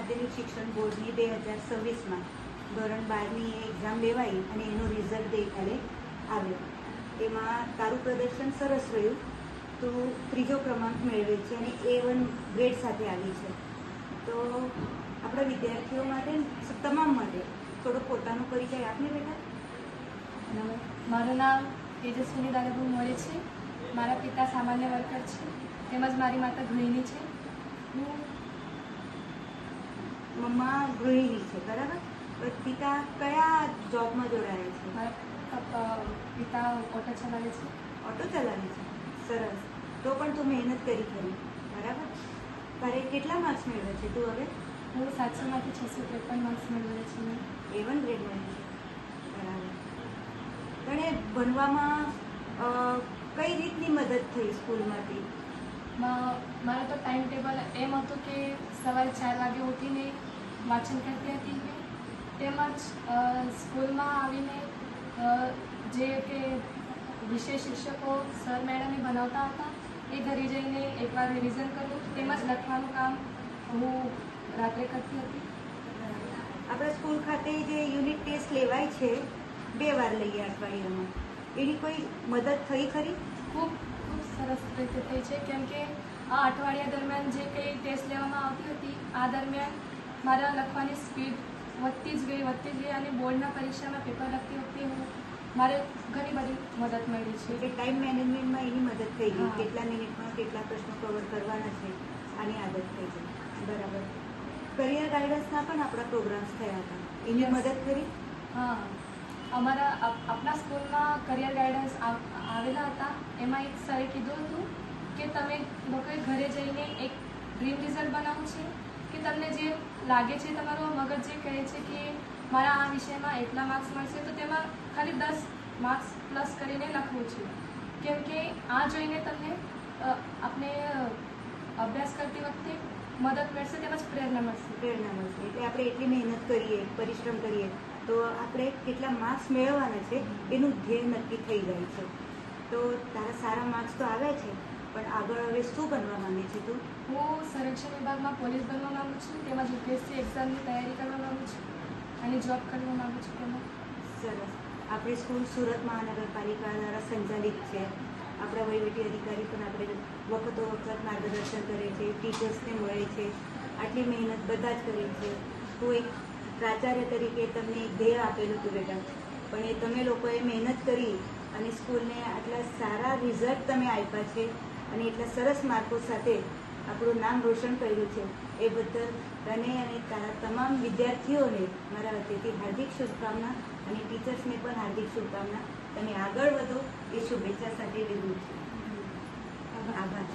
માધ્યમિક શિક્ષણ બોર્ડની 2026માં ધોરણ 12ની એક્ઝામ લેવાઈ અને એનું રિઝલ્ટ ગઈકાલે આવ્યો. એમાં તારું પ્રદર્શન સરસ રહ્યું. તું 3જો ક્રમાંક મેળવે છે અને A1 ગ્રેડ સાથે આવી છે. તો આપણા વિદ્યાર્થીઓ માટે તમામ માટે થોડો પોતાનો પરિચય આપને બેટા. મારું નામ તેજસ્વીની દાદાભાઈ મોરે છે. મારા પિતા સામાન્ય વર્કર છે તેમજ મારી માતા ગૃહિણી છે. મમ્મા ગૃહિણી છે, બરાબર. પિતા કયા જોબમાં જોડાયા છે? મારા પિતા ઓટો ચલાવે છે. ઓટો ચલાવે છે, સરસ. તો પણ તું મહેનત કરી ખરી, બરાબર. તારે કેટલા માર્ક્સ મેળવે છે તું હવે? હું 700માંથી 653 માર્ક્સ મેળવેલા છું. A1 ગ્રેડ મળે છે, બરાબર. તને ભણવામાં કઈ રીતની મદદ થઈ સ્કૂલમાંથી? મારો તો ટાઈમ ટેબલ એમ હતું કે સવારે 4 વાગે ઉઠીને વાંચન કરતી હતી મેં. તેમજ સ્કૂલમાં આવીને જે કે વિષય શિક્ષકો સર મેડમે ભણાવતા હતા એ ઘરે જઈને એકવાર રિવિઝન કરવું, તેમજ લખવાનું કામ હું રાત્રે કરતી હતી. આપણા સ્કૂલ ખાતે જે યુનિટ ટેસ્ટ લેવાય છે 2 વાર લઈએ અઠવાડિયામાં, એની કોઈ મદદ થઈ ખરી? ખૂબ સરસ રીતે થઈ છે, કેમ કે આ અઠવાડિયા દરમિયાન જે કંઈ ટેસ્ટ લેવામાં આવતી હતી આ દરમિયાન મારા લખવાની સ્પીડ વધતી જ ગઈ અને બોર્ડના પરીક્ષામાં પેપર લખતી વખતે મારે ઘણી બધી મદદ મળી છે. એટલે ટાઈમ મેનેજમેન્ટમાં એની મદદ થઈ ગઈ. કેટલા મિનિટમાં કેટલા પ્રશ્નો કવર કરવાના છે આની આદત થઈ ગઈ, બરાબર. કરિયર ગાઈડન્સના પણ આપણા પ્રોગ્રામ્સ થયા હતા, એની મદદ કરી? હા, આપણા સ્કૂલમાં કરિયર ગાઈડન્સ આવેલા હતા. એમાં એક સરે કીધું હતું કે તમે લોકોએ ઘરે જઈને એક ડ્રીમ રિઝલ્ટ બનાવવું છે કે તમને જે લાગે છે, તમારો મગજ જે કહે છે કે મારા આ વિષયમાં એટલા માર્ક્સ મળશે, તો તેમાં ખાલી 10 માર્ક્સ પ્લસ કરીને લખવું છે. કેમ કે આ જોઈને તમને આપણે અભ્યાસ કરતી વખતે મદદ મળશે, તેમજ પ્રેરણા મળશે. એટલે આપણે એટલી મહેનત કરીએ, પરિશ્રમ કરીએ તો આપણે કેટલા માર્ક્સ મેળવવાના છે એનું ધ્યેય નક્કી થઈ જાય છે. તો તારા સારા માર્ક્સ તો આવ્યા છે, પણ આગળ હવે શું બનવા માંગે છે તું? હું સંરક્ષણ વિભાગમાં પોલીસ બનવા માંગુ છું, તેમજ UPSC એક્ઝામની તૈયારી કરવા માંગુ છું અને જોબ કરવા માંગુ છું. તેમાં સરસ. આપણી સ્કૂલ સુરત મહાનગરપાલિકા દ્વારા સંચાલિત છે. આપણા વહીવટી અધિકારી પણ આપણે વખતો વખત માર્ગદર્શન કરે છે, ટીચર્સને મળે છે. આટલી મહેનત બધા જ કરે છે. હું એક પ્રાચાર્ય તરીકે તમને એક ધ્યેય આપેલું હતું બેટા, પણ એ તમે લોકોએ મહેનત કરી અને સ્કૂલને આટલા સારા રિઝલ્ટ તમે આપ્યા છે અને એટલા સરસ માર્કો સાથે આપણું નામ રોશન કર્યું છે. એ બદલ તને અને તારા તમામ વિદ્યાર્થીઓને મારા વતીથી હાર્દિક શુભકામના અને ટીચર્સને પણ હાર્દિક શુભકામના. તમે આગળ વધો એ શુભેચ્છા સાથે વિનંતી. આભાર.